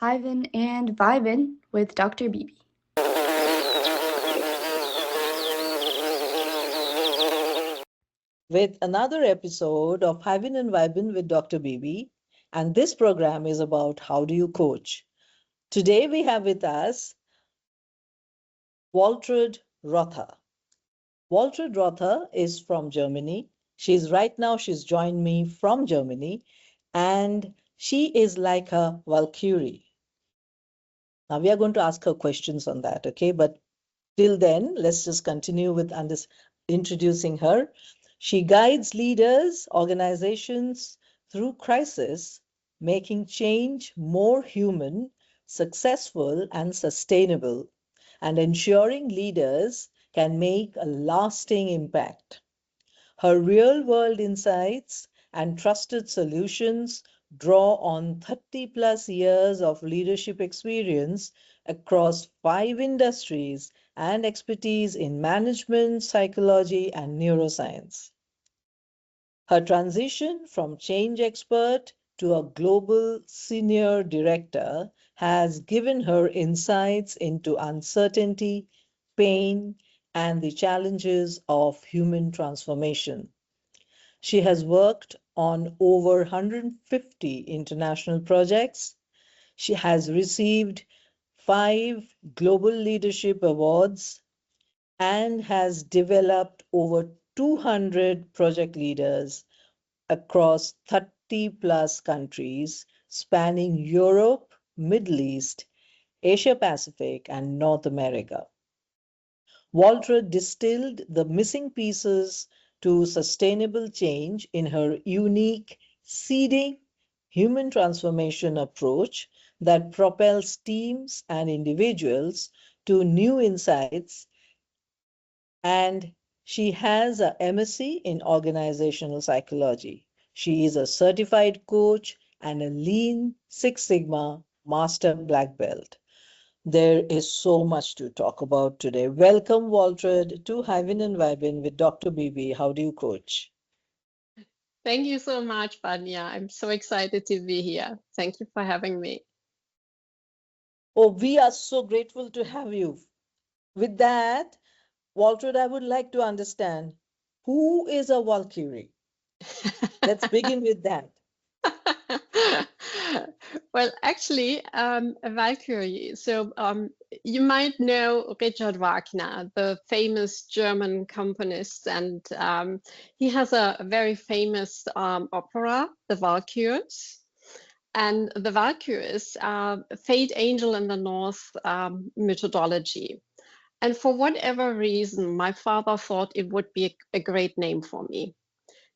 Hivin and Vibin with Dr. Bibi. With another episode of Hivin and Vibin with Dr. Bibi, and this program is about how do you coach. Today we have with us Waltraud Rother. Waltraud Rother is from Germany. She's joined me from Germany, and she is like a Valkyrie. Now we are going to ask her questions on that, okay? But till then, let's just continue with introducing her. She guides leaders, organizations through crisis, making change more human, successful, and sustainable, and ensuring leaders can make a lasting impact. Her real-world insights and trusted solutions draw on 30 plus years of leadership experience across 5 industries and expertise in management, psychology, and neuroscience. Her transition from change expert to a global senior director has given her insights into uncertainty, pain, and the challenges of human transformation. She has worked on over 150 international projects. She has received 5 Global Leadership Awards and has developed over 200 project leaders across 30 plus countries spanning Europe, Middle East, Asia Pacific, and North America. Waltraud distilled the missing pieces to sustainable change in her unique seeding human transformation approach that propels teams and individuals to new insights. And she has a MSc in organizational psychology. She is a certified coach and a Lean Six Sigma Master Black Belt. There is so much to talk about today. Welcome, Waltraud, to Hivin and Vibin with Dr. Bibi. How do you coach? Thank you so much, Banya. I'm so excited to be here. Thank you for having me. Oh, we are so grateful to have you. With that, Waltraud, I would like to understand who is a Valkyrie? Let's begin with that. Well, actually, a Valkyrie. So you might know Richard Wagner, the famous German componist, and he has a very famous opera, The Valkyries. And the Valkyries are fate angel in the Norse methodology. And for whatever reason, my father thought it would be a great name for me.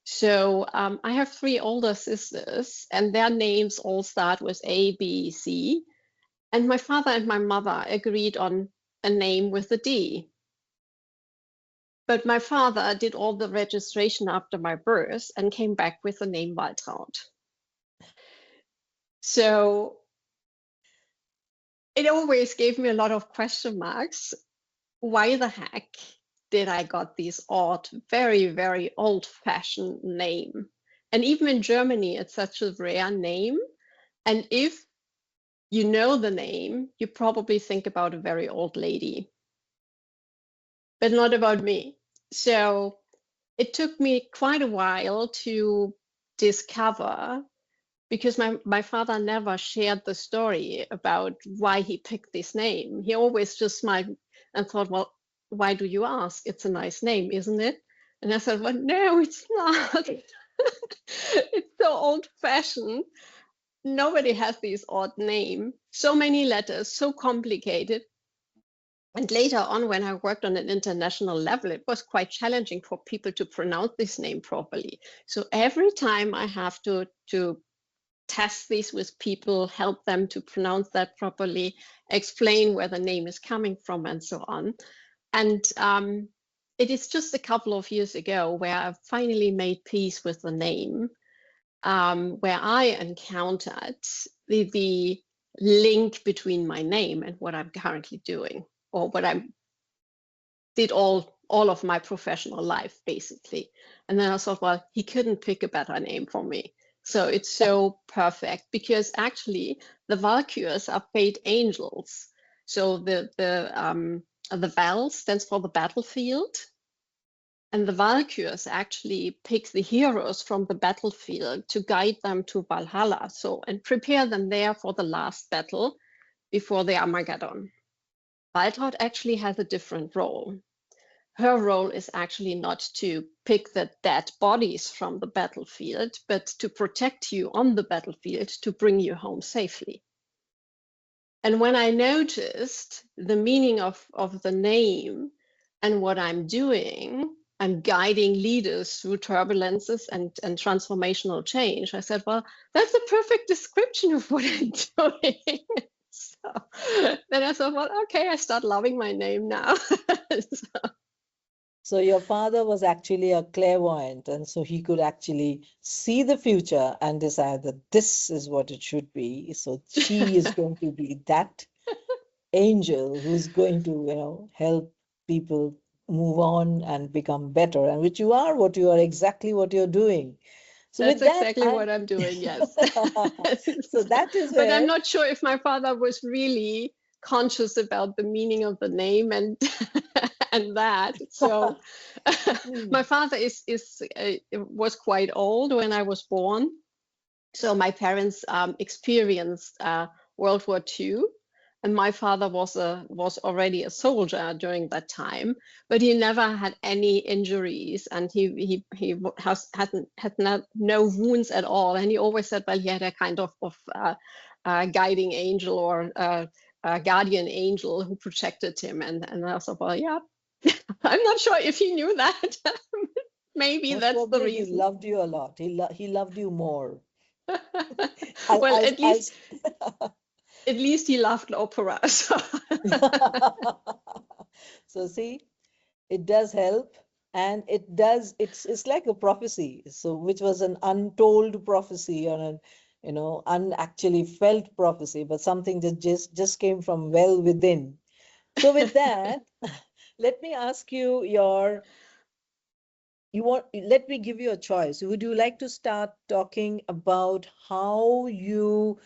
So I have 3 older sisters, and their names all start with A, B, C. And my father and my mother agreed on a name with a D. But my father did all the registration after my birth and came back with the name Waltraud. So it always gave me a lot of question marks. Why the heck did I got this odd, very, very old-fashioned name? And even in Germany, it's such a rare name. And if you know the name, you probably think about a very old lady, but not about me. So it took me quite a while to discover, because my father never shared the story about why he picked this name. He always just smiled and thought, well, why do you ask? It's a nice name, isn't it? And I said, well, no, it's not. It's so old-fashioned. Nobody has this odd name. So many letters, so complicated. And later on, when I worked on an international level, it was quite challenging for people to pronounce this name properly. So every time I have to test this with people, help them to pronounce that properly, explain where the name is coming from, and so on. And it is just a couple of years ago where I finally made peace with the name, where I encountered the link between my name and what I'm currently doing, or what I did all of my professional life, basically. And then I thought, well, he couldn't pick a better name for me. So it's so perfect because actually the Valkyries are fate angels. So the Val stands for the battlefield, and the Valkyries actually pick the heroes from the battlefield to guide them to Valhalla, so and prepare them there for the last battle before the Armageddon. Waltraud actually has a different role. Her role is actually not to pick the dead bodies from the battlefield, but to protect you on the battlefield to bring you home safely. And when I noticed the meaning of the name and what I'm doing, I'm guiding leaders through turbulences and transformational change. I said, well, that's a perfect description of what I'm doing. So then I thought, well, okay, I start loving my name now. So your father was actually a clairvoyant, and so he could actually see the future and decide that this is what it should be. So she is going to be that angel who's going to, help people move on and become better, and which you are, exactly what you're doing. So That's with that, exactly what I'm doing, yes. so that is But I'm where not sure if my father was really conscious about the meaning of the name and and that. So my father was quite old when I was born. So my parents experienced World War II, and my father was already a soldier during that time, but he never had any injuries, and he had no wounds at all. And he always said, well, he had a kind of guiding angel or guardian angel who protected him. And I thought, well, yeah, I'm not sure if he knew that. Maybe most that's the probably he reason. loved you a lot. He loved you more. Well, I'll, at least he loved opera. So. So see, it does help, and it's like a prophecy, so which was an untold prophecy or an unactually felt prophecy, but something that just came from well within. So with that, let me ask you let me give you a choice. Would you like to start talking about how you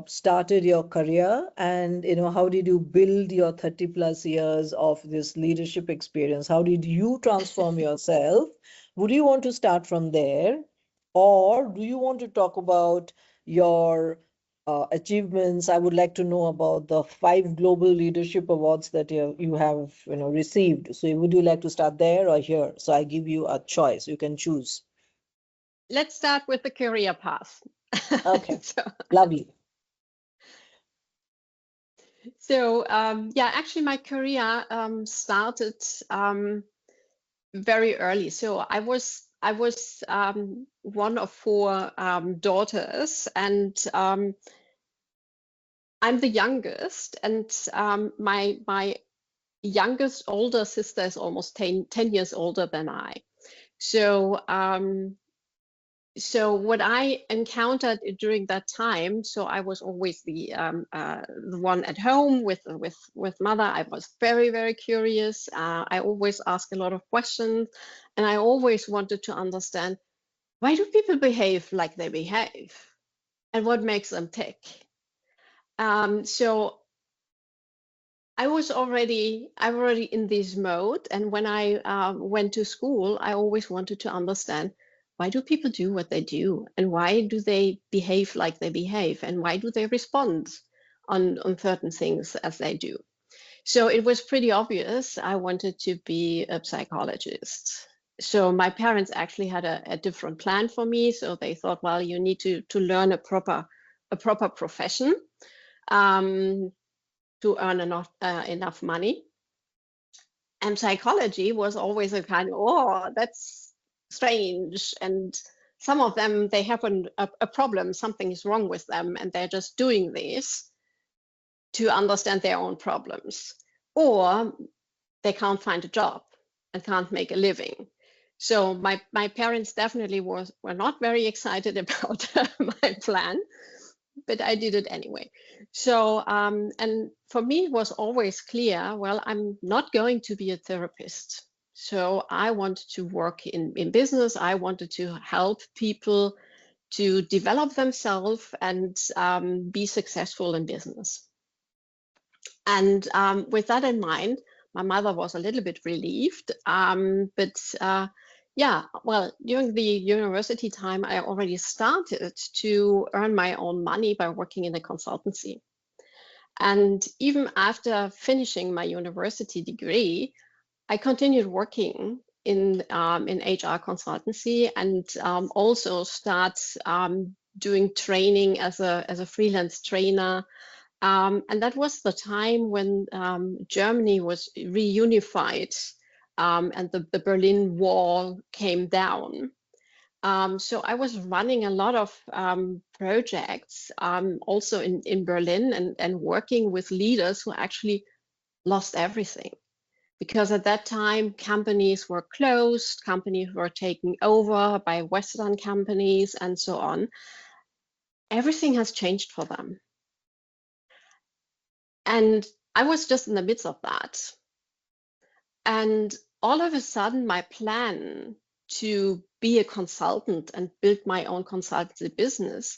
started your career, and how did you build your 30 plus years of this leadership experience? How did you transform yourself? Would you want to start from there, or do you want to talk about your achievements? I would like to know about the 5 global leadership awards that you have received. So would you like to start there or here? So I give you a choice, you can choose. Let's start with the career path. Okay. So, Lovely. Yeah, actually my career started very early. So I was one of 4 daughters, and I'm the youngest, and my youngest older sister is almost 10 years older than I. So so what I encountered during that time, so I was always the one at home with mother. I was very, very curious. I always asked a lot of questions, and I always wanted to understand, why do people behave like they behave, and what makes them tick. So I'm already in this mode, and when I went to school, I always wanted to understand, why do people do what they do, and why do they behave like they behave, and why do they respond on certain things as they do. So it was pretty obvious I wanted to be a psychologist. So my parents actually had a different plan for me. So they thought, well, you need to learn a proper profession. To earn enough money. And psychology was always a kind of, oh, that's strange. And some of them, they have a problem, something is wrong with them, and they're just doing this to understand their own problems. Or they can't find a job and can't make a living. So my parents definitely were not very excited about my plan, but I did it anyway. So, and for me, it was always clear, well, I'm not going to be a therapist. So I wanted to work in business. I wanted to help people to develop themselves and be successful in business. And with that in mind, my mother was a little bit relieved. Yeah, well, during the university time, I already started to earn my own money by working in a consultancy. And even after finishing my university degree, I continued working in HR consultancy and also start doing training as a freelance trainer. And that was the time when Germany was reunified and the Berlin Wall came down. So I was running a lot of projects also in Berlin and working with leaders who actually lost everything. Because at that time, companies were closed, companies were taken over by Western companies and so on. Everything has changed for them. And I was just in the midst of that. And all of a sudden, my plan to be a consultant and build my own consultancy business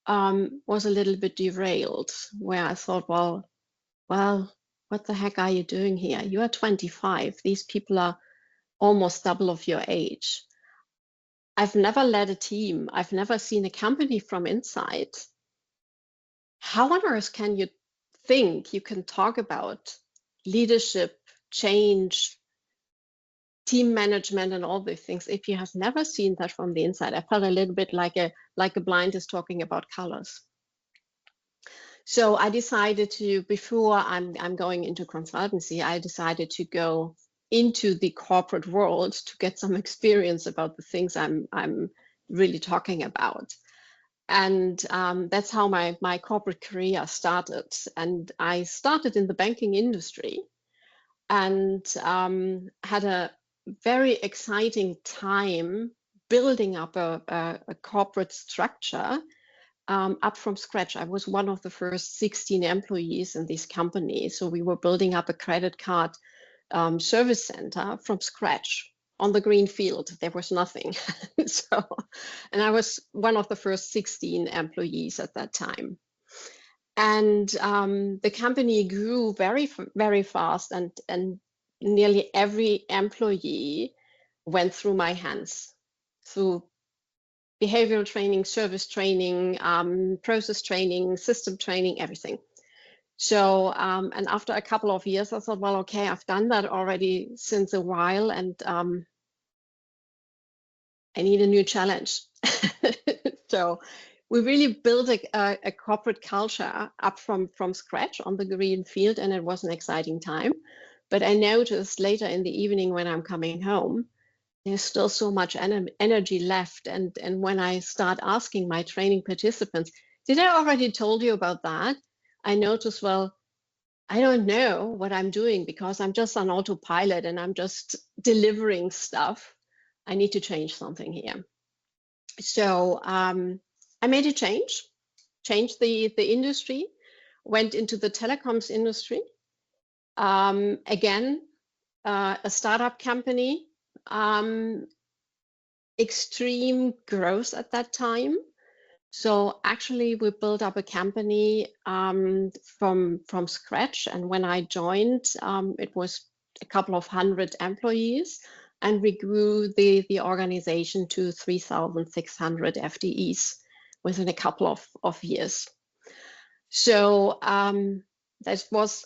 was a little bit derailed, where I thought, well, what the heck are you doing here? You are 25. These people are almost double of your age. I've never led a team. I've never seen a company from inside. How on earth can you think you can talk about leadership, change, team management, and all these things if you have never seen that from the inside? I felt a little bit like a blind is talking about colors. So I decided to, before I'm going into consultancy, I decided to go into the corporate world to get some experience about the things I'm really talking about. And that's how my corporate career started. And I started in the banking industry and had a very exciting time building up a corporate structure up from scratch. I was one of the first 16 employees in this company. So we were building up a credit card service center from scratch on the green field. There was nothing. And I was one of the first 16 employees at that time. And the company grew very, very fast, and nearly every employee went through my hands, through behavioral training, service training, process training, system training, everything. So, and after a couple of years, I thought, well, okay, I've done that already since a while, and I need a new challenge. So we really built a corporate culture up from scratch on the green field, and it was an exciting time. But I noticed later in the evening when I'm coming home, there's still so much energy left. And when I start asking my training participants, did I already told you about that? I notice, well, I don't know what I'm doing because I'm just on autopilot and I'm just delivering stuff. I need to change something here. So I made a changed the industry, went into the telecoms industry. Again, a startup company, extreme growth at that time. So actually we built up a company from scratch. And when I joined, it was a couple of hundred employees, and we grew the organization to 3,600 FTEs within a couple of years. So that was,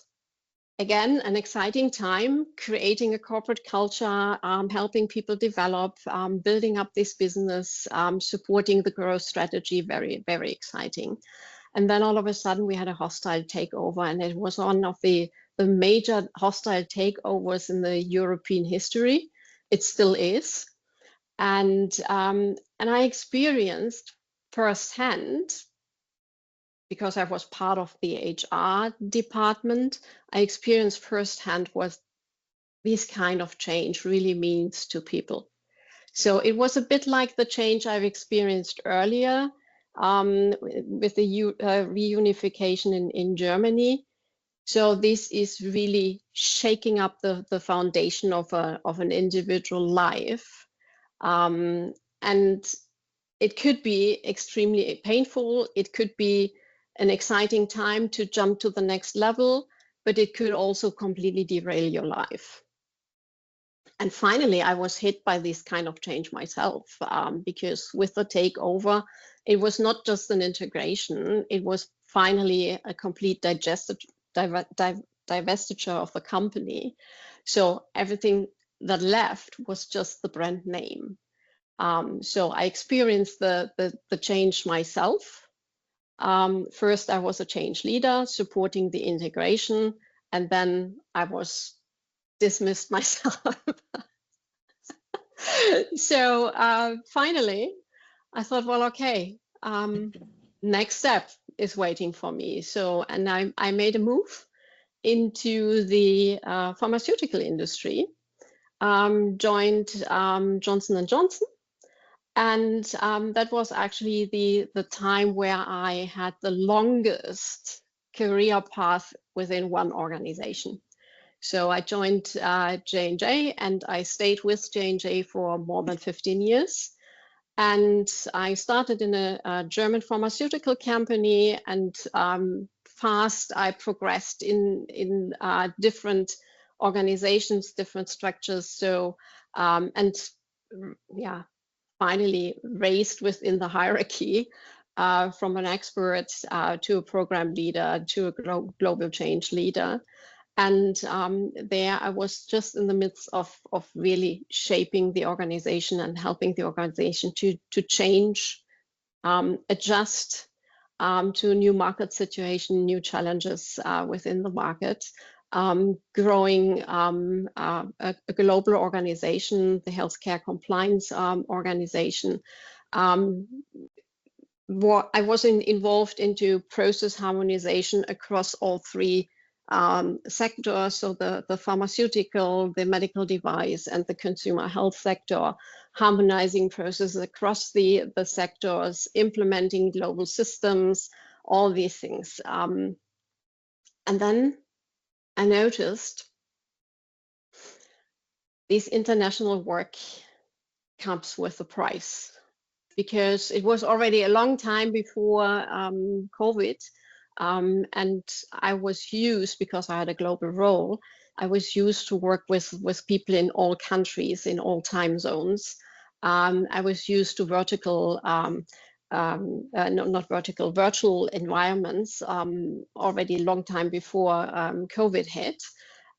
again, an exciting time, creating a corporate culture, helping people develop, building up this business, supporting the growth strategy, very, very exciting. And then all of a sudden we had a hostile takeover, and it was one of the major hostile takeovers in the European history. It still is. And I experienced firsthand, because I was part of the HR department, I experienced firsthand what this kind of change really means to people. So it was a bit like the change I've experienced earlier with the reunification in Germany. So this is really shaking up the foundation of an individual life. And it could be extremely painful. It could be an exciting time to jump to the next level, but it could also completely derail your life. And finally, I was hit by this kind of change myself, because with the takeover, it was not just an integration, it was finally a complete divestiture of the company. So everything that left was just the brand name. So I experienced the change myself. First, I was a change leader supporting the integration, and then I was dismissed myself. So finally, I thought, well, okay, next step is waiting for me. So, and I made a move into the pharmaceutical industry, joined Johnson & Johnson. And that was actually the time where I had the longest career path within one organization. So I joined J&J, and I stayed with J&J for more than 15 years. And I started in a German pharmaceutical company, and fast I progressed in different organizations, different structures. So, and yeah, finally raised within the hierarchy from an expert to a program leader to a global change leader. And there I was just in the midst of really shaping the organization and helping the organization to change, adjust to a new market situation, new challenges within the market, growing a global organization, the healthcare compliance organization. I was involved into process harmonization across all three sectors, so the pharmaceutical, the medical device, and the consumer health sector, harmonizing processes across the sectors, implementing global systems, all these things. And then I noticed this international work comes with a price, because it was already a long time before COVID. And I was used, because I had a global role, I was used to work with people in all countries, in all time zones. I was used to virtual virtual environments already a long time before COVID hit.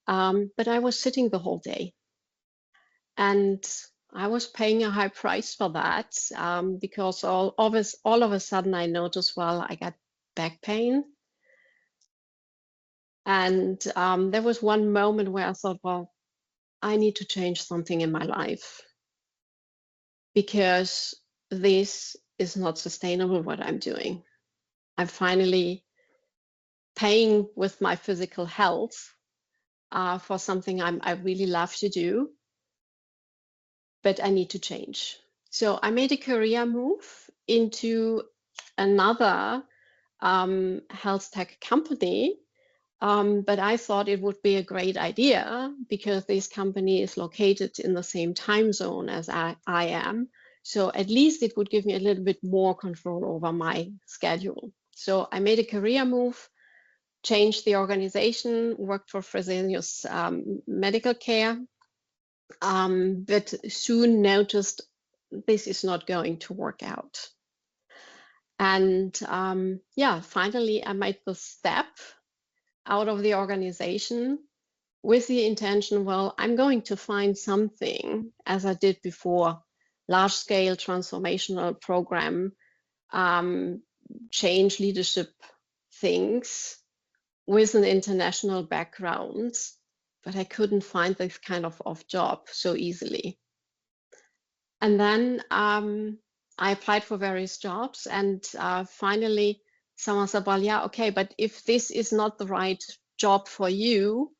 But I was sitting the whole day. And I was paying a high price for that, because all of a sudden I noticed, well, I got back pain. And there was one moment where I thought, well, I need to change something in my life, because this is not sustainable what I'm doing. I'm finally paying with my physical health for something I really love to do, but I need to change. So I made a career move into another health tech company, but I thought it would be a great idea because this company is located in the same time zone as I am. So at least it would give me a little bit more control over my schedule. So I made a career move, changed the organization, worked for Fresenius Medical Care, but soon noticed this is not going to work out. And yeah, finally I made the step out of the organization with the intention, well, I'm going to find something, as I did before, large-scale transformational program, change leadership things with an international background, but I couldn't find this kind of job so easily. And then I applied for various jobs, and finally someone said, well, yeah, okay, but if this is not the right job for you,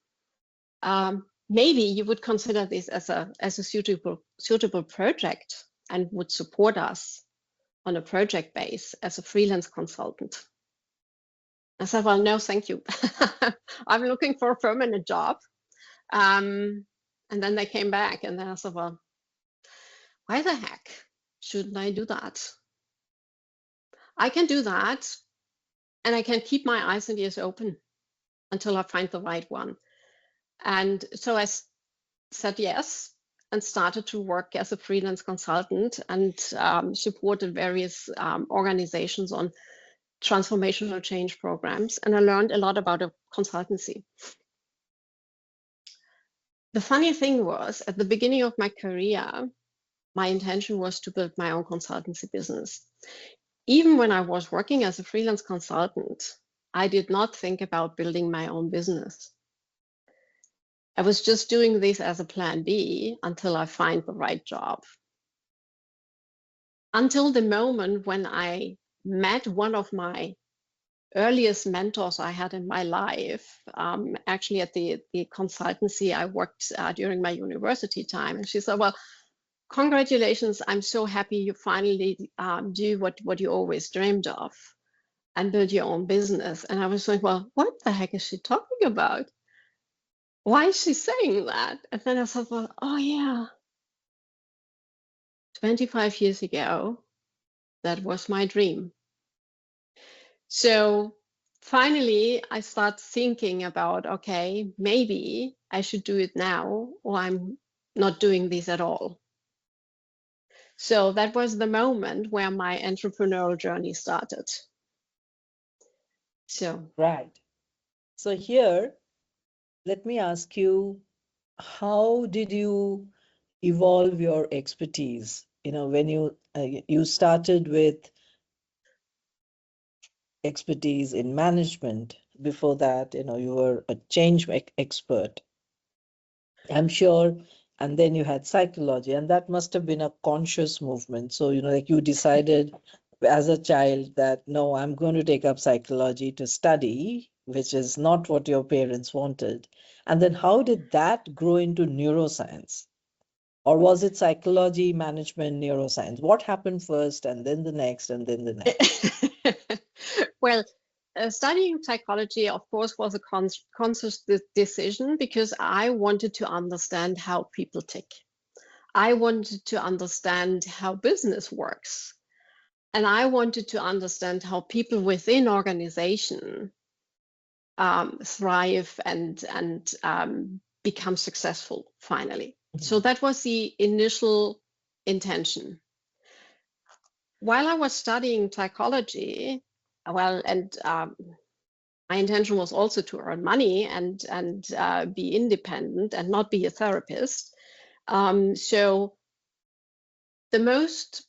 maybe you would consider this as a suitable project and would support us on a project base as a freelance consultant. I said, well, no, thank you. I'm looking for a permanent job. And then they came back, and then I said, well, why the heck shouldn't I do that? I can do that, and I can keep my eyes and ears open until I find the right one. And so I said yes and started to work as a freelance consultant and supported various organizations on transformational change programs. And I learned a lot about a consultancy. The funny thing was, at the beginning of my career, my intention was to build my own consultancy business. Even when I was working as a freelance consultant, I did not think about building my own business. I was just doing this as a plan B until I find the right job. Until the moment when I met one of my earliest mentors I had in my life, actually at the consultancy I worked during my university time. And she said, well, congratulations, I'm so happy you finally do what you always dreamed of and build your own business. And I was like, well, what the heck is she talking about? Why is she saying that? And then I thought, well, oh yeah, 25 years ago, that was my dream. So finally, I start thinking about, okay, maybe I should do it now, or I'm not doing this at all. So that was the moment where my entrepreneurial journey started. So Right. So here, let me ask you, how did you evolve your expertise? When you started with expertise in management. Before that, you were a change expert, I'm sure. And then you had psychology, and that must have been a conscious movement. So, like you decided as a child that, no, I'm going to take up psychology to study, which is not what your parents wanted. And then how did that grow into neuroscience? Or was it psychology, management, neuroscience? What happened first, and then the next, and then the next? well, studying psychology, of course, was a conscious decision because I wanted to understand how people tick. I wanted to understand how business works. And I wanted to understand how people within organization thrive and become successful finally. So that was the initial intention. While I was studying psychology, well, and my intention was also to earn money and be independent and not be a therapist. So the most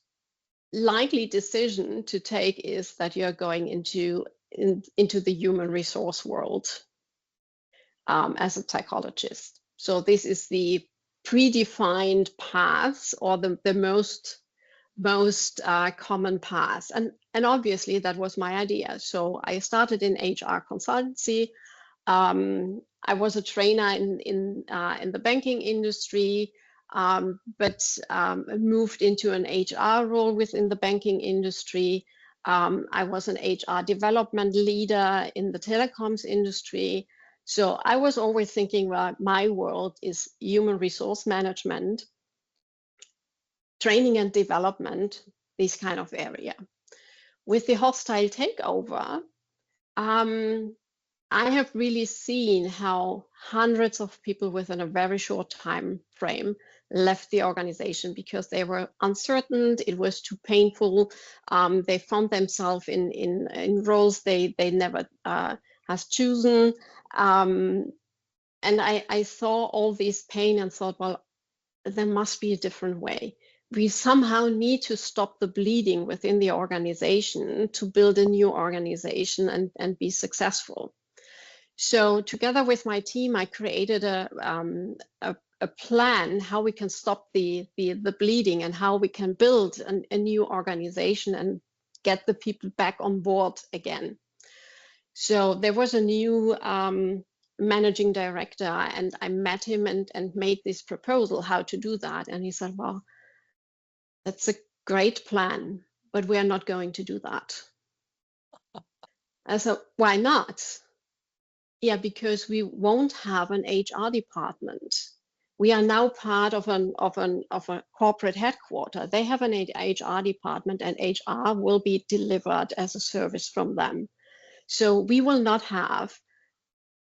likely decision to take is that you're going into the human resource world as a psychologist. So this is the predefined path, or the most common path, and obviously that was my idea. So I started in HR consultancy. I was a trainer in the banking industry, but moved into an HR role within the banking industry. I was an HR development leader in the telecoms industry. So I was always thinking, well, my world is human resource management, training and development, this kind of area. With the hostile takeover, I have really seen how hundreds of people within a very short time frame left the organization because they were uncertain, it was too painful, they found themselves in roles they never has chosen. And I saw all this pain and thought, well, there must be a different way. We somehow need to stop the bleeding within the organization to build a new organization and be successful. So together with my team, I created a plan how we can stop the bleeding and how we can build a new organization and get the people back on board again. So there was a new managing director, and I met him and made this proposal how to do that. And he said, well, that's a great plan, but we are not going to do that. I said, why not? Yeah, because we won't have an HR department. We are now part of a corporate headquarter. They have an HR department, and HR will be delivered as a service from them. So we will not have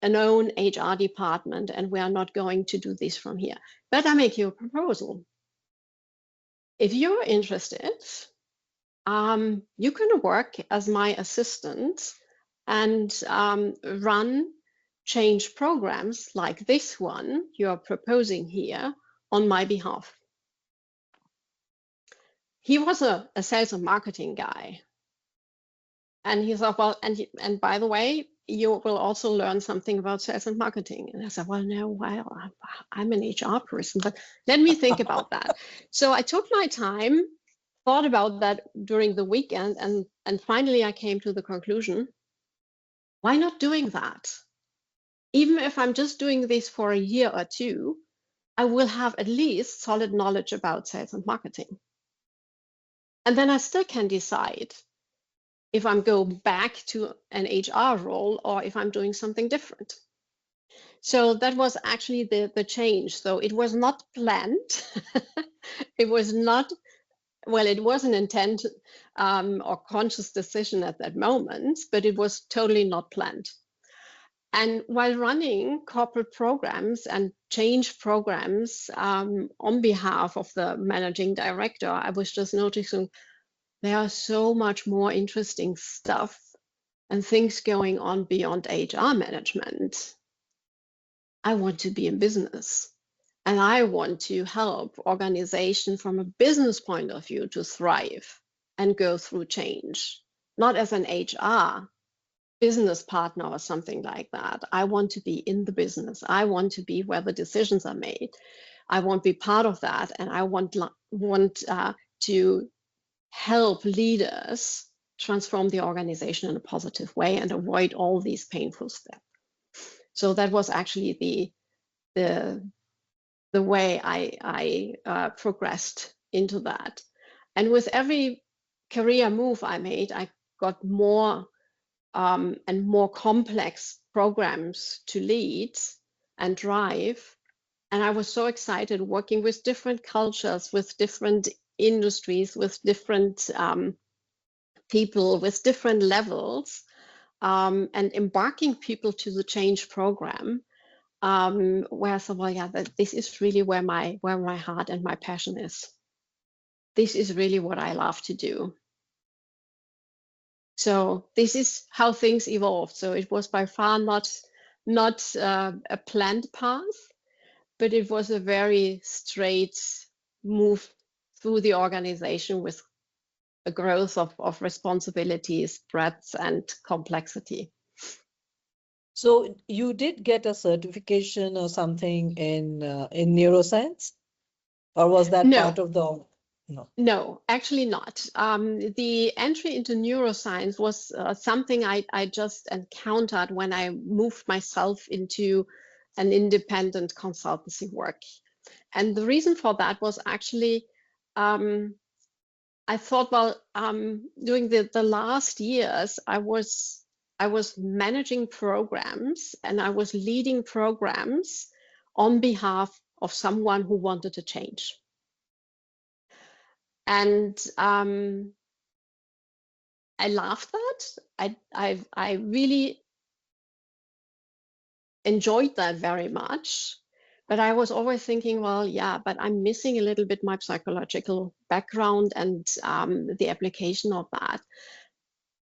an own HR department, and we are not going to do this from here. But I make you a proposal. If you're interested, you can work as my assistant and run change programs like this one you're proposing here on my behalf. He was a sales and marketing guy. And he thought, well, and by the way, you will also learn something about sales and marketing. And I said, well, no, well, I'm an HR person, but let me think about that. So I took my time, thought about that during the weekend, and finally I came to the conclusion, why not doing that? Even if I'm just doing this for a year or two, I will have at least solid knowledge about sales and marketing. And then I still can decide if I'm going back to an HR role or if I'm doing something different. So that was actually the change. So it was not planned. It was not, well, it was an intent or conscious decision at that moment, but it was totally not planned. And while running corporate programs and change programs on behalf of the managing director, I was just noticing there are so much more interesting stuff and things going on beyond HR management. I want to be in business, and I want to help organizations from a business point of view to thrive and go through change, not as an HR business partner or something like that. I want to be in the business. I want to be where the decisions are made. I want to be part of that, and I want to help leaders transform the organization in a positive way and avoid all these painful steps. So that was actually the way I progressed into that. And with every career move I made, I got more and more complex programs to lead and drive. And I was so excited working with different cultures, with different industries, with different people, with different levels, and embarking people to the change program, where I thought, well, yeah, this is really where my heart and my passion is. This is really what I love to do. So this is how things evolved. So it was by far not a planned path, but it was a very straight move through the organization with a growth of responsibilities, breadth, and complexity. So you did get a certification or something in neuroscience, or was that part of the? No, actually not. The entry into neuroscience was something I just encountered when I moved myself into an independent consultancy work. And the reason for that was actually, I thought, well, during the last years, I was managing programs and I was leading programs on behalf of someone who wanted to change. And I loved that. I really enjoyed that very much. But I was always thinking, well, yeah, but I'm missing a little bit my psychological background and the application of that.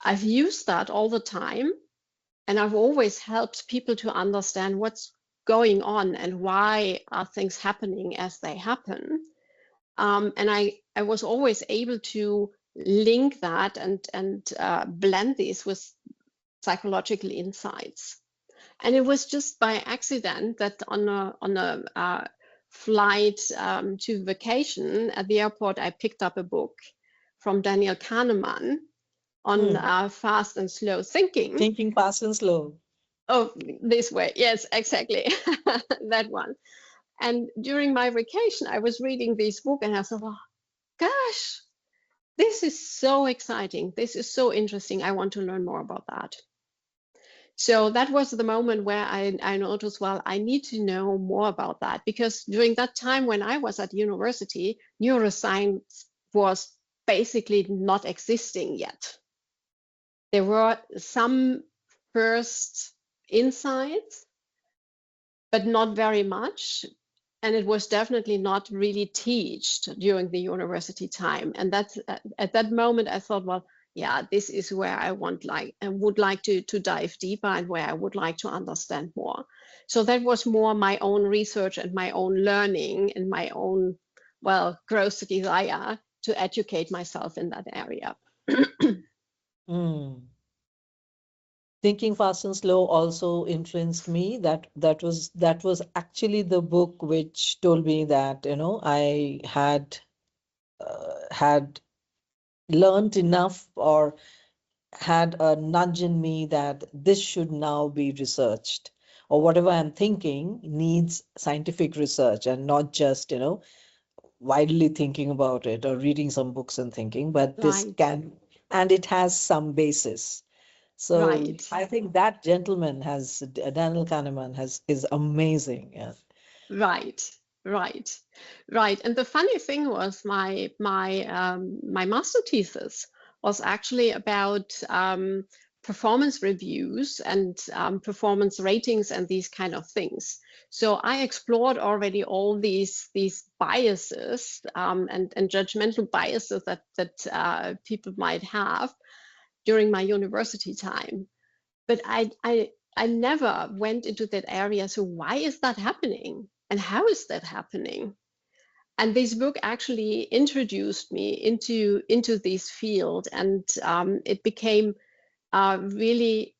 I've used that all the time, and I've always helped people to understand what's going on and why are things happening as they happen. And I was always able to link that and blend these with psychological insights. And it was just by accident that on a flight to vacation at the airport, I picked up a book from Daniel Kahneman on fast and slow thinking. Thinking fast and slow. Oh, this way. Yes, exactly. That one. And during my vacation, I was reading this book and I thought, oh, gosh, this is so exciting. This is so interesting. I want to learn more about that. So that was the moment where I noticed, well, I need to know more about that, because during that time when I was at university, neuroscience was basically not existing yet. There were some first insights, but not very much. And it was definitely not really taught during the university time. And that's at that moment I thought, well, yeah, this is where I would like to dive deeper, and where I would like to understand more. So that was more my own research and my own learning and my own, well, gross desire to educate myself in that area. Mm. Thinking Fast and Slow also influenced me. That was actually the book which told me that, I had learned enough, or had a nudge in me that this should now be researched, or whatever I'm thinking needs scientific research, and not just, widely thinking about it or reading some books and thinking, but this Right, can, and it has some basis. So right. I think that gentleman Daniel Kahneman is amazing. Yeah. Right, right, right. And the funny thing was, my master thesis was actually about performance reviews and performance ratings and these kind of things. So I explored already all these biases and judgmental biases that people might have during my university time. But I never went into that area. So why is that happening? And how is that happening? And this book actually introduced me into this field, and it became really,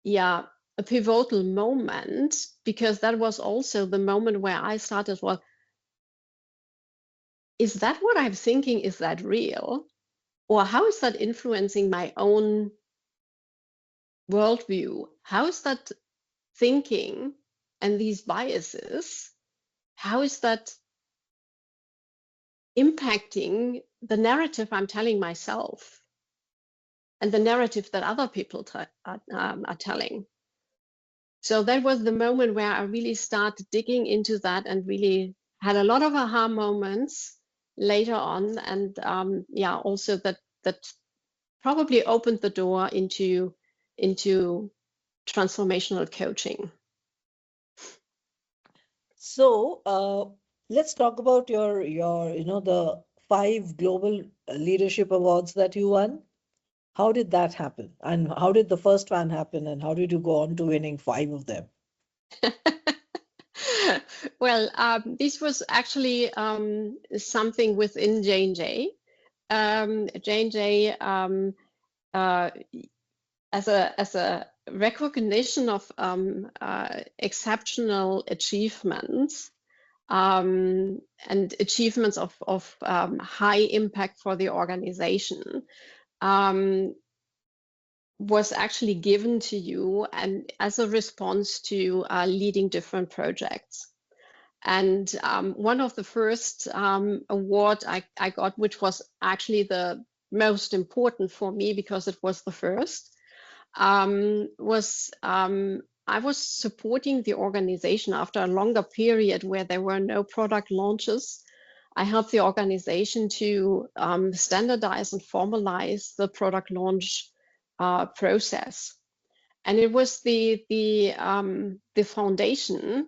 yeah, a pivotal moment, because that was also the moment where I started, well, is that what I'm thinking? Is that real? Or how is that influencing my own worldview? How is that thinking and these biases, how is that impacting the narrative I'm telling myself and the narrative that other people are telling? So that was the moment where I really started digging into that, and really had a lot of aha moments later on. And yeah, also that probably opened the door into transformational coaching. So let's talk about your the 5 global leadership awards that you won. How did that happen? And how did the first one happen? And how did you go on to winning 5 of them? Well, this was actually something within J&J. J&J, uh, as a recognition of exceptional achievements, and achievements of high impact for the organization, um, was actually given to you, and as a response to leading different projects. And one of the first award I got, which was actually the most important for me because it was the first, was I was supporting the organization after a longer period where there were no product launches. I helped the organization to standardize and formalize the product launch process. And it was the foundation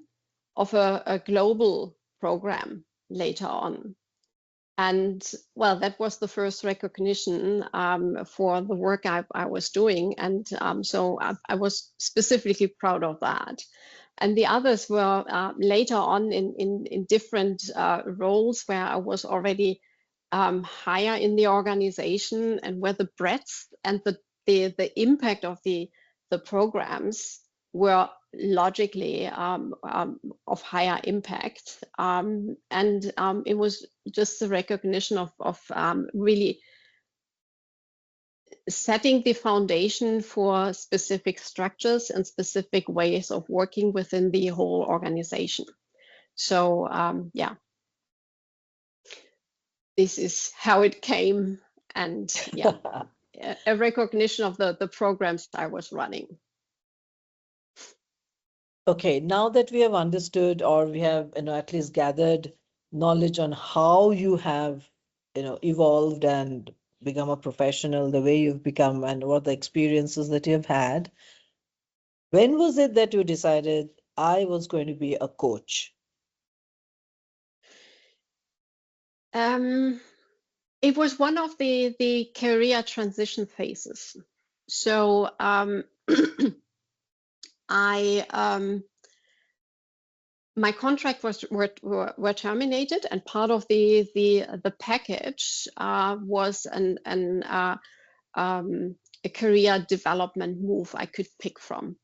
of a global program later on. And well, that was the first recognition for the work I was doing. And so I was specifically proud of that. And the others were later on in different roles where I was already higher in the organization, and where the breadth and the impact of the programs were logically of higher impact. And it was just the recognition of really setting the foundation for specific structures and specific ways of working within the whole organization. So yeah, this is how it came. And yeah, a recognition of the programs I was running. Okay, now that we have understood, or we have, at least gathered knowledge on how you have, evolved and become a professional, the way you've become, and what the experiences that you've had, when was it that you decided I was going to be a coach? It was one of the career transition phases. So my contract were terminated, and part of the package was a career development move I could pick from.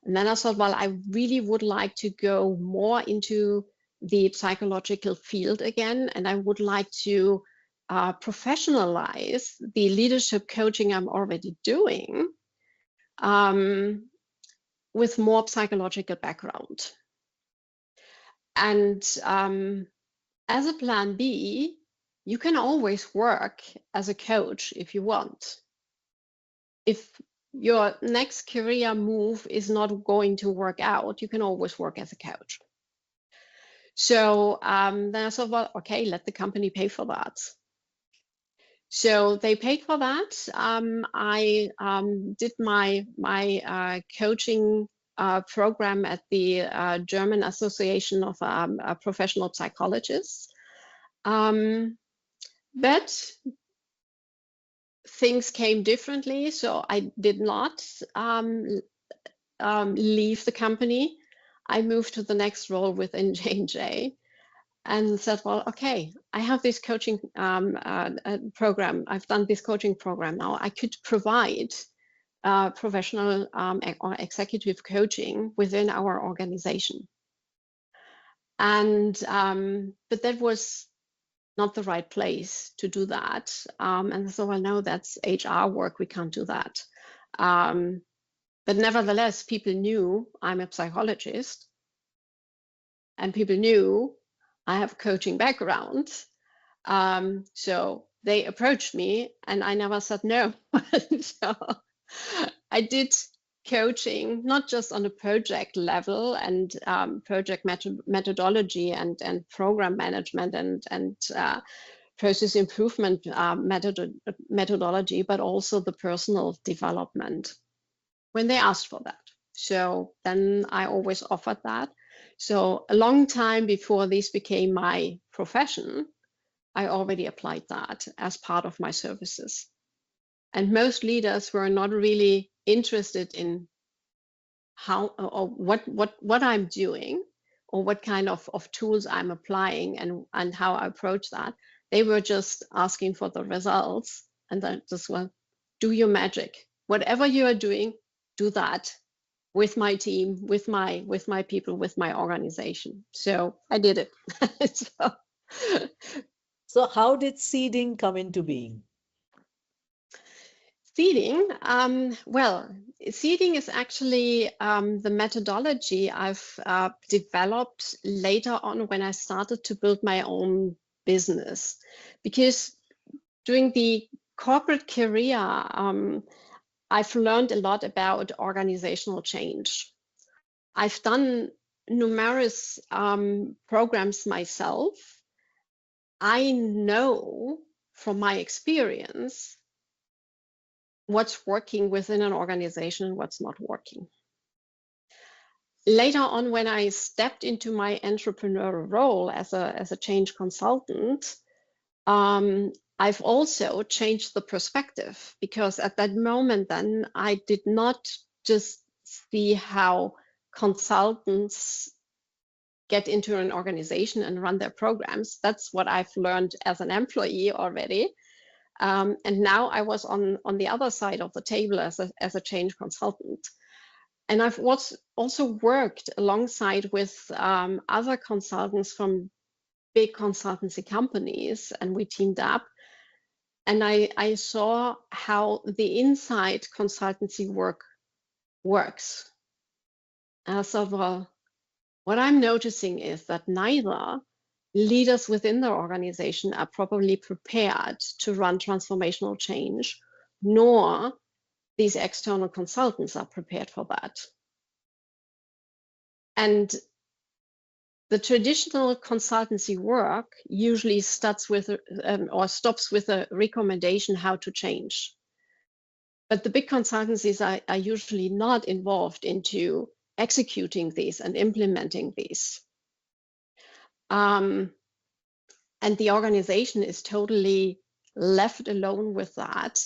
And then I thought, well, I really would like to go more into the psychological field again, and I would like to professionalize the leadership coaching I'm already doing with more psychological background. And as a plan B, you can always work as a coach if you want. If your next career move is not going to work out, you can always work as a coach. So then I thought, well, okay, let the company pay for that. So they paid for that. I did my coaching program at the German Association of Professional Psychologists. But things came differently, so I did not leave the company. I moved to the next role within J&J and said, well, okay, I have this coaching program. I've done this coaching program now. I could provide professional or executive coaching within our organization. And but that was not the right place to do that. And so, well, no, that's HR work. We can't do that. But nevertheless, people knew I'm a psychologist, and people knew I have a coaching background. So they approached me, and I never said no. So I did coaching, not just on a project level and project methodology and program management and process improvement methodology, but also the personal development when they asked for that. So then I always offered that. So a long time before this became my profession, I already applied that as part of my services. And most leaders were not really interested in how or what I'm doing or what kind of tools I'm applying and how I approach that. They were just asking for the results, and then just, well, do your magic. Whatever you are doing, do that with my team, with my people, with my organization. So I did it. So how did seeding come into being? Seeding, well, seeding is actually the methodology I've developed later on when I started to build my own business. Because during the corporate career, I've learned a lot about organizational change. I've done numerous programs myself. I know from my experience what's working within an organization, what's not working. Later on, when I stepped into my entrepreneurial role as a change consultant, I've also changed the perspective, because at that moment then I did not just see how consultants get into an organization and run their programs. That's what I've learned as an employee already. And now I was on the other side of the table as a change consultant. And I've also worked alongside with other consultants from big consultancy companies, and we teamed up. And I saw how the inside consultancy work works. And I thought, well, what I'm noticing is that neither leaders within the organization are properly prepared to run transformational change, nor these external consultants are prepared for that. And the traditional consultancy work usually starts with or stops with a recommendation how to change. But the big consultancies are usually not involved into executing these and implementing these. And the organization is totally left alone with that.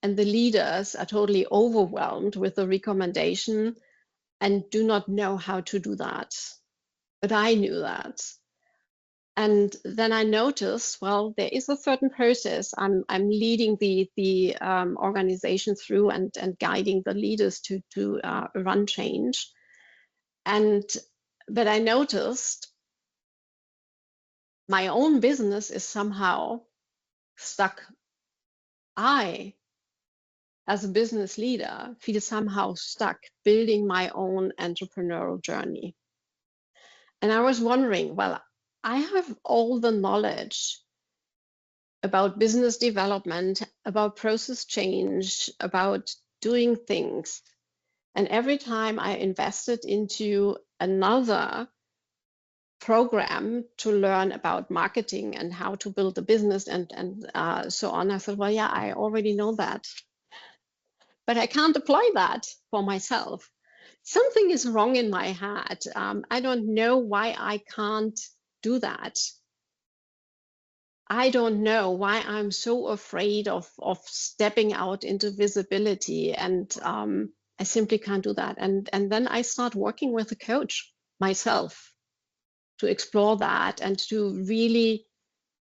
And the leaders are totally overwhelmed with the recommendation and do not know how to do that. But I knew that. And then I noticed, well, there is a certain process. I'm leading the organization through and guiding the leaders to run change. But I noticed my own business is somehow stuck. I, as a business leader, feel somehow stuck building my own entrepreneurial journey. And I was wondering, well, I have all the knowledge about business development, about process change, about doing things. And every time I invested into another program to learn about marketing and how to build a business and so on, I thought, well, yeah, I already know that. But I can't apply that for myself. Something is wrong in my head. I don't know why I can't do that. I don't know why I'm so afraid of stepping out into visibility, and I simply can't do that. And then I start working with a coach myself to explore that and to really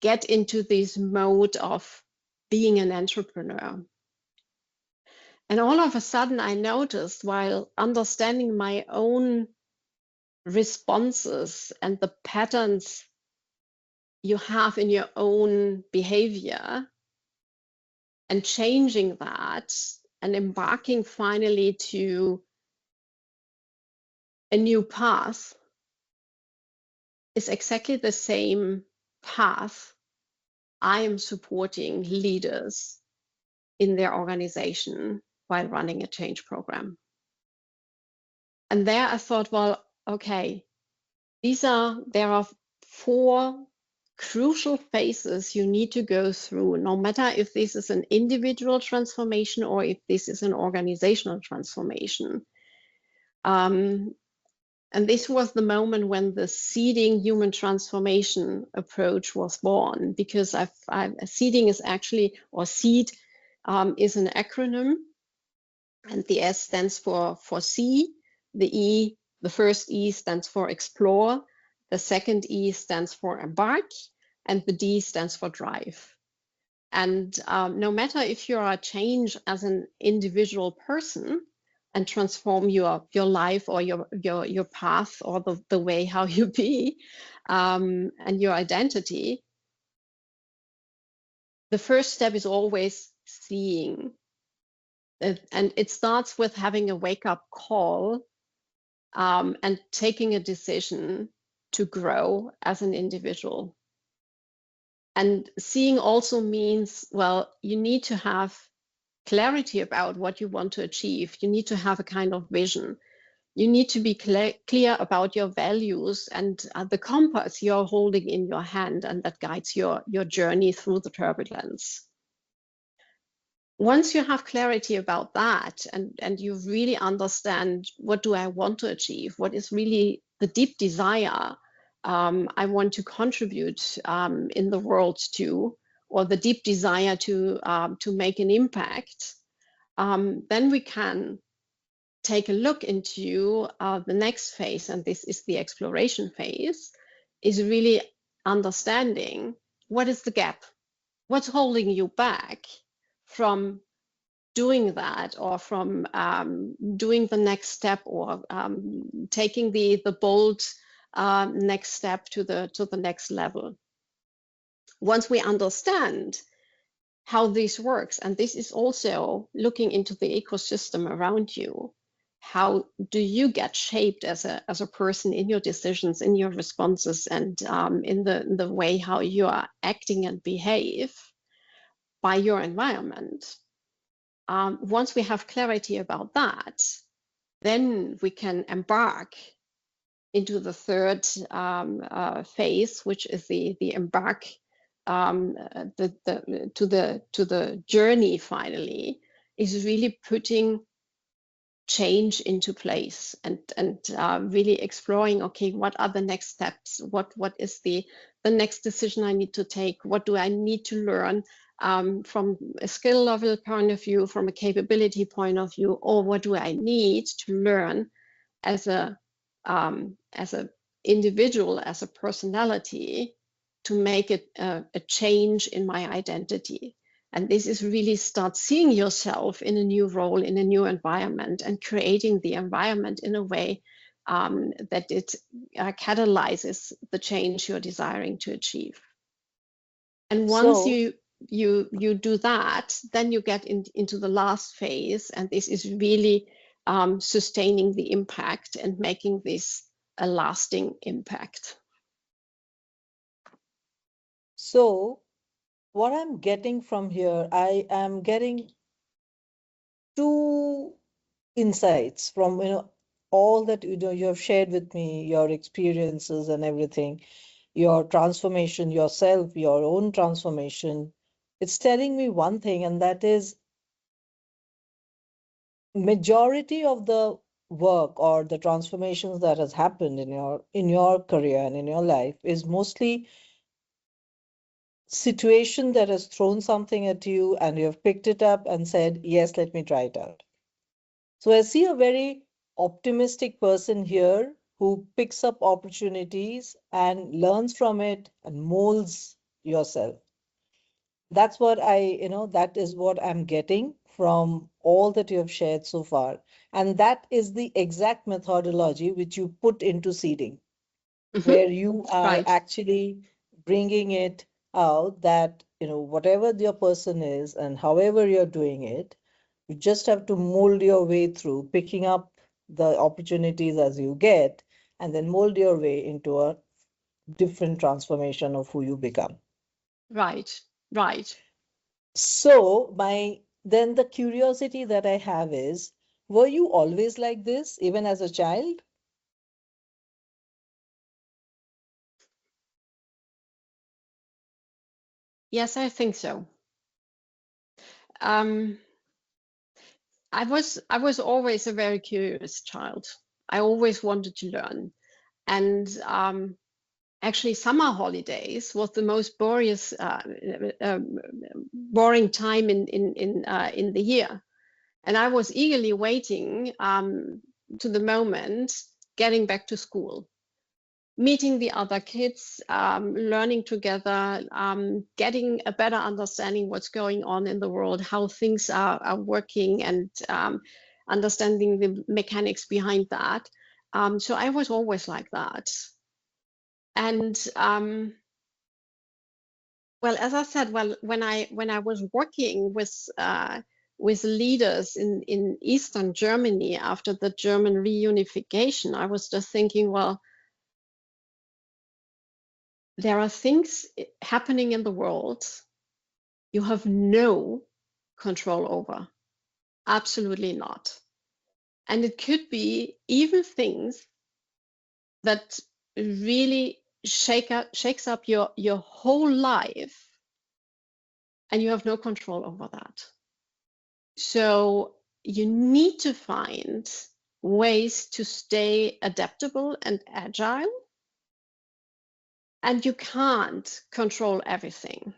get into this mode of being an entrepreneur. And all of a sudden, I noticed, while understanding my own responses and the patterns you have in your own behavior, and changing that and embarking finally to a new path is exactly the same path I am supporting leaders in their organization while running a change program. And there I thought, well, okay, there are 4 crucial phases you need to go through, no matter if this is an individual transformation or if this is an organizational transformation. And this was the moment when the seeding human transformation approach was born, because seeding is actually, or seed is an acronym, and the S stands for see, the first E stands for explore, the second E stands for embark, and the D stands for drive. And no matter if you're a change as an individual person and transform your life or your path or the way how you be and your identity, the first step is always seeing. And it starts with having a wake-up call and taking a decision to grow as an individual. And seeing also means, well, you need to have clarity about what you want to achieve. You need to have a kind of vision. You need to be clear about your values and the compass you're holding in your hand, and that guides your journey through the turbulence. Once you have clarity about that, and you really understand, what do I want to achieve? What is really the deep desire I want to contribute in the world to, or the deep desire to make an impact, then we can take a look into the next phase, and this is the exploration phase, is really understanding what is the gap, what's holding you back from doing that, or from doing the next step, or taking the bold next step to the next level. Once we understand how this works, and this is also looking into the ecosystem around you, how do you get shaped as a person in your decisions, in your responses, and in the way how you are acting and behave by your environment. Once we have clarity about that, then we can embark into the third phase, which is the embark to the journey finally, is really putting change into place and really exploring, okay, what are the next steps? What is the next decision I need to take? What do I need to learn from a skill level point of view, from a capability point of view, or what do I need to learn as a individual, as a personality, to make it a change in my identity. And this is really start seeing yourself in a new role, in a new environment, and creating the environment in a way that it catalyzes the change you're desiring to achieve. And once So, you do that, then you get into the last phase, and this is really sustaining the impact and making this a lasting impact. so what I'm getting from here, I am getting two insights from all that you have shared with me, your experiences and everything, your transformation, yourself, your own transformation. It's telling me one thing, and that is majority of the work or the transformations that has happened in your career and in your life is mostly situation that has thrown something at you and you have picked it up and said, yes, let me try it out. So I see a very optimistic person here who picks up opportunities and learns from it and molds yourself. That's what that is what I'm getting from all that you have shared so far. And that is the exact methodology which you put into seeding, where you are Right. actually bringing it out that, whatever your person is and however you're doing it, you just have to mold your way through, picking up the opportunities as you get, and then mold your way into a different transformation of who you become. Right. Right. So, then the curiosity that I have is, were you always like this, even as a child? Yes, I think so. I was always a very curious child. I always wanted to learn, and actually, summer holidays was the most boring time in the year, and I was eagerly waiting to the moment getting back to school, meeting the other kids, learning together, getting a better understanding what's going on in the world, how things are working, and understanding the mechanics behind that. So I was always like that. And well, as I said, well, when I was working with leaders in Eastern Germany after the German reunification, I was just thinking, well, there are things happening in the world you have no control over. Absolutely not. And it could be even things that really shakes up your whole life, and you have no control over that. So you need to find ways to stay adaptable and agile, and you can't control everything.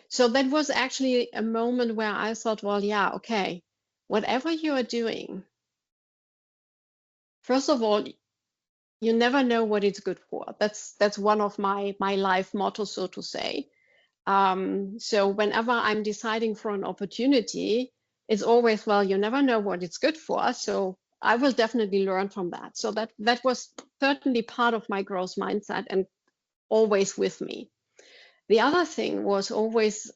So that was actually a moment where I thought, well, yeah, okay, whatever you are doing, first of all, you never know what it's good for. That's one of my life mottos, so to say. So whenever I'm deciding for an opportunity, it's always, well, you never know what it's good for. So I will definitely learn from that. So that was certainly part of my growth mindset and always with me. The other thing was always,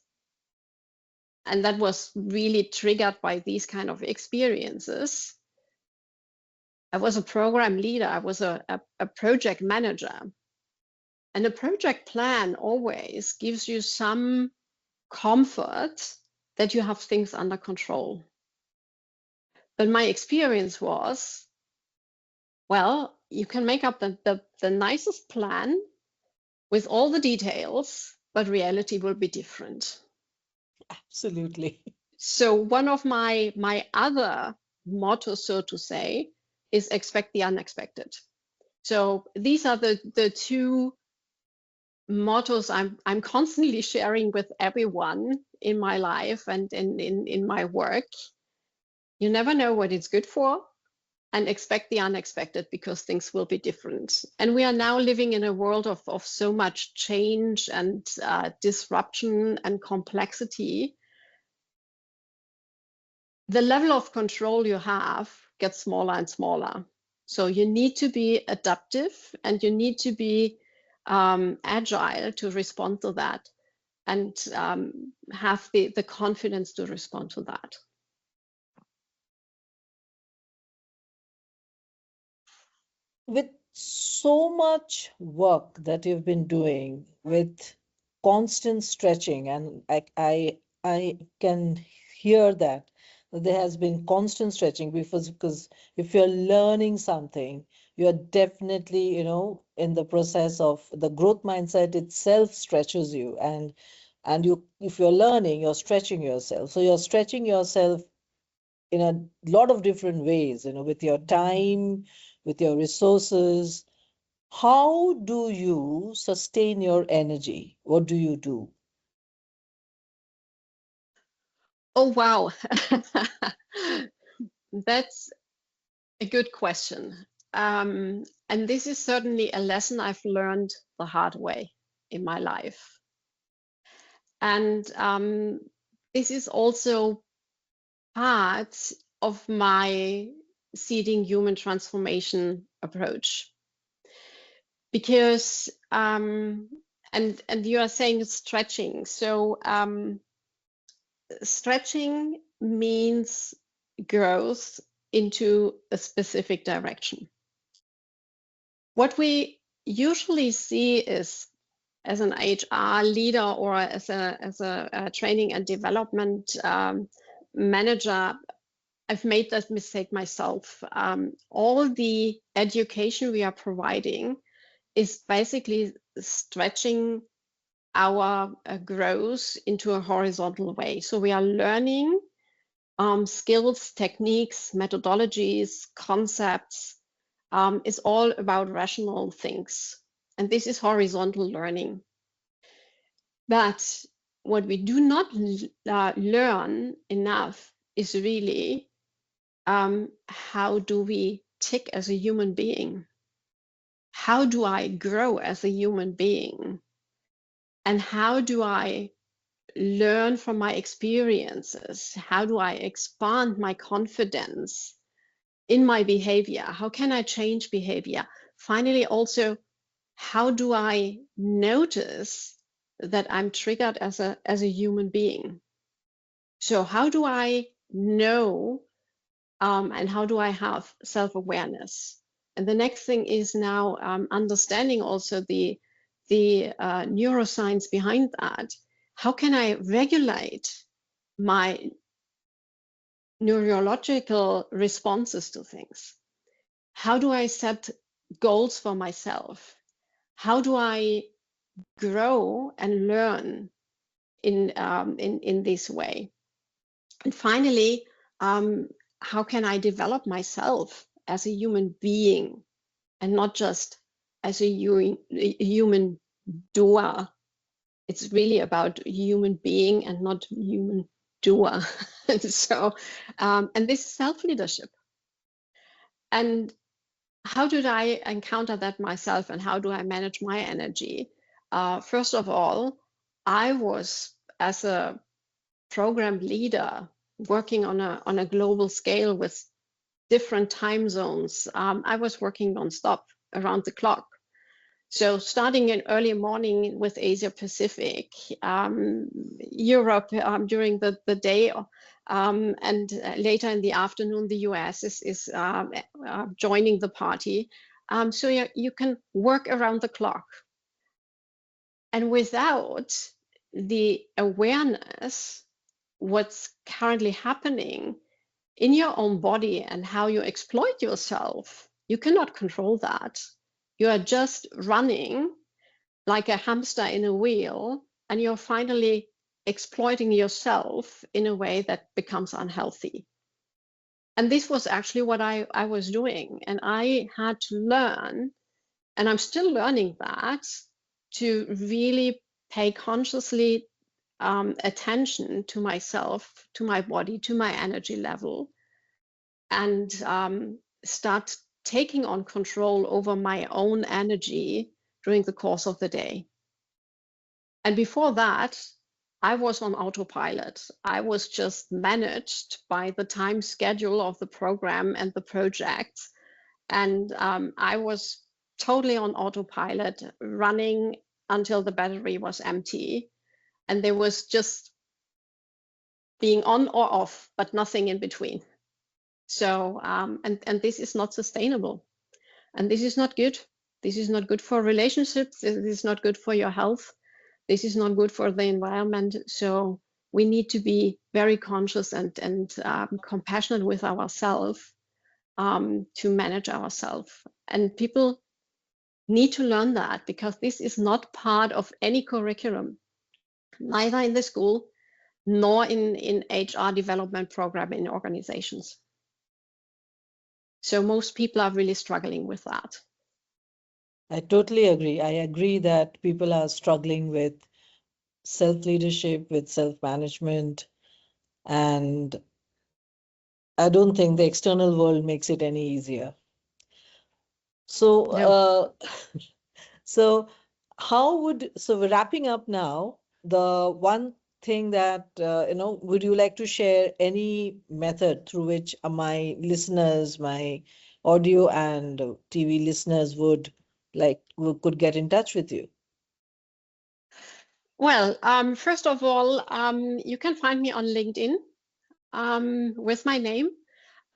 and that was really triggered by these kind of experiences. I was a program leader. I was a project manager. And a project plan always gives you some comfort that you have things under control. But my experience was Well, you can make up the nicest plan with all the details, but reality will be different. Absolutely. So one of my other mottos, so to say, is expect the unexpected. So these are the two mottos I'm constantly sharing with everyone in my life and in my work. You never know what it's good for, and expect the unexpected, because things will be different. And we are now living in a world of so much change and disruption and complexity. The level of control you have gets smaller and smaller. So you need to be adaptive, and you need to be agile to respond to that, and have the confidence to respond to that. With so much work that you've been doing, with constant stretching, and I can hear that there has been constant stretching, because if you're learning something, you're definitely, in the process of the growth mindset itself stretches you, and you, if you're learning, you're stretching yourself. So you're stretching yourself in a lot of different ways, with your time, with your resources. How do you sustain your energy? What do you do? Oh, wow. That's a good question. And this is certainly a lesson I've learned the hard way in my life. And this is also part of my seeding human transformation approach. Because, and you are saying stretching. So stretching means growth into a specific direction. What we usually see is, as an HR leader or as a training and development manager, I've made that mistake myself. All the education we are providing is basically stretching our growth into a horizontal way. So we are learning skills, techniques, methodologies, concepts. Is all about rational things. And this is horizontal learning. But what we do not learn enough is really how do we tick as a human being? How do I grow as a human being? And how do I learn from my experiences? How do I expand my confidence in my behavior? How can I change behavior? Finally, also, how do I notice that I'm triggered as a human being? So how do I know, and how do I have self-awareness? And the next thing is now understanding also the neuroscience behind that. How can I regulate my neurological responses to things? How do I set goals for myself? How do I grow and learn in this way? And finally, how can I develop myself as a human being and not just as a human doer? It's really about human being and not human doer. So, and this is self-leadership. And how did I encounter that myself, and how do I manage my energy? First of all, I was, as a program leader, working on a global scale with different time zones. I was working nonstop around the clock. So starting in early morning with Asia Pacific, Europe during the day, and later in the afternoon, the US is joining the party. So you can work around the clock. And without the awareness, what's currently happening in your own body and how you exploit yourself, You cannot control that. You are just running like a hamster in a wheel, and you're finally exploiting yourself in a way that becomes unhealthy. And this was actually what I was doing. And I had to learn, and I'm still learning that, to really pay consciously attention to myself, to my body, to my energy level, and start taking on control over my own energy during the course of the day. And before that, I was on autopilot. I was just managed by the time schedule of the program and the project. And I was totally on autopilot, running until the battery was empty. And there was just being on or off, but nothing in between. So, and this is not sustainable. And this is not good. This is not good for relationships. This is not good for your health. This is not good for the environment. So we need to be very conscious and compassionate with ourselves to manage ourselves. And people need to learn that, because this is not part of any curriculum, neither in the school nor in HR development program in organizations. So most people are really struggling with that. I totally agree. I agree that people are struggling with self-leadership, with self-management, and I don't think the external world makes it any easier. So, No. so so we're wrapping up now. The one thing that, would you like to share any method through which my listeners, my audio and TV listeners could get in touch with you? Well, first of all, you can find me on LinkedIn with my name.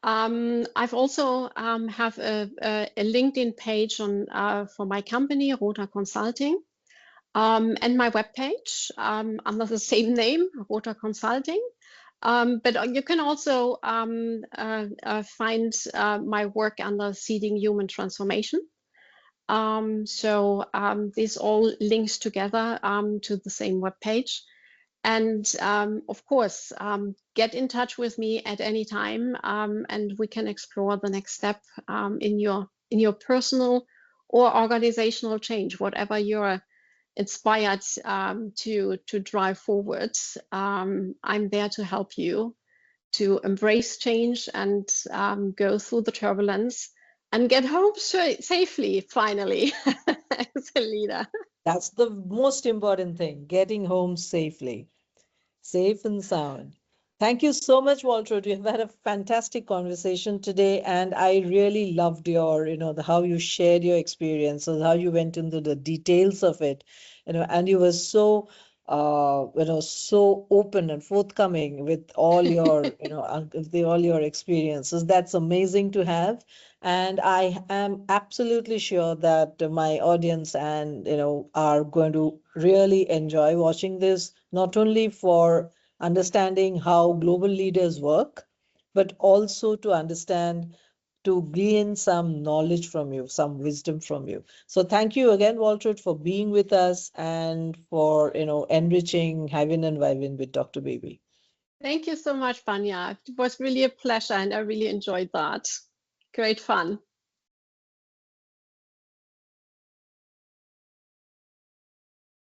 I've also have a LinkedIn page on for my company, Rother Consulting, and my webpage under the same name, Rother Consulting. But you can also find my work under Seeding Human Transformation. So this all links together to the same webpage. And of course, get in touch with me at any time, and we can explore the next step in your personal or organizational change, whatever you're inspired to drive forward. I'm there to help you to embrace change and go through the turbulence and get home safely, finally, as a leader. That's the most important thing, getting home safely, safe and sound. Thank you so much, Waltraud. You've had a fantastic conversation today, and I really loved your, how you shared your experiences, how you went into the details of it, and you were so, so open and forthcoming with all your, all your experiences. That's amazing to have. And I am absolutely sure that my audience and, are going to really enjoy watching this, not only for understanding how global leaders work, but also to understand, to glean some knowledge from you, some wisdom from you. So thank you again, Waltraud, for being with us and for, enriching Hivin and Vibin with Dr. Baby. Thank you so much, Banya. It was really a pleasure, and I really enjoyed that. Great fun.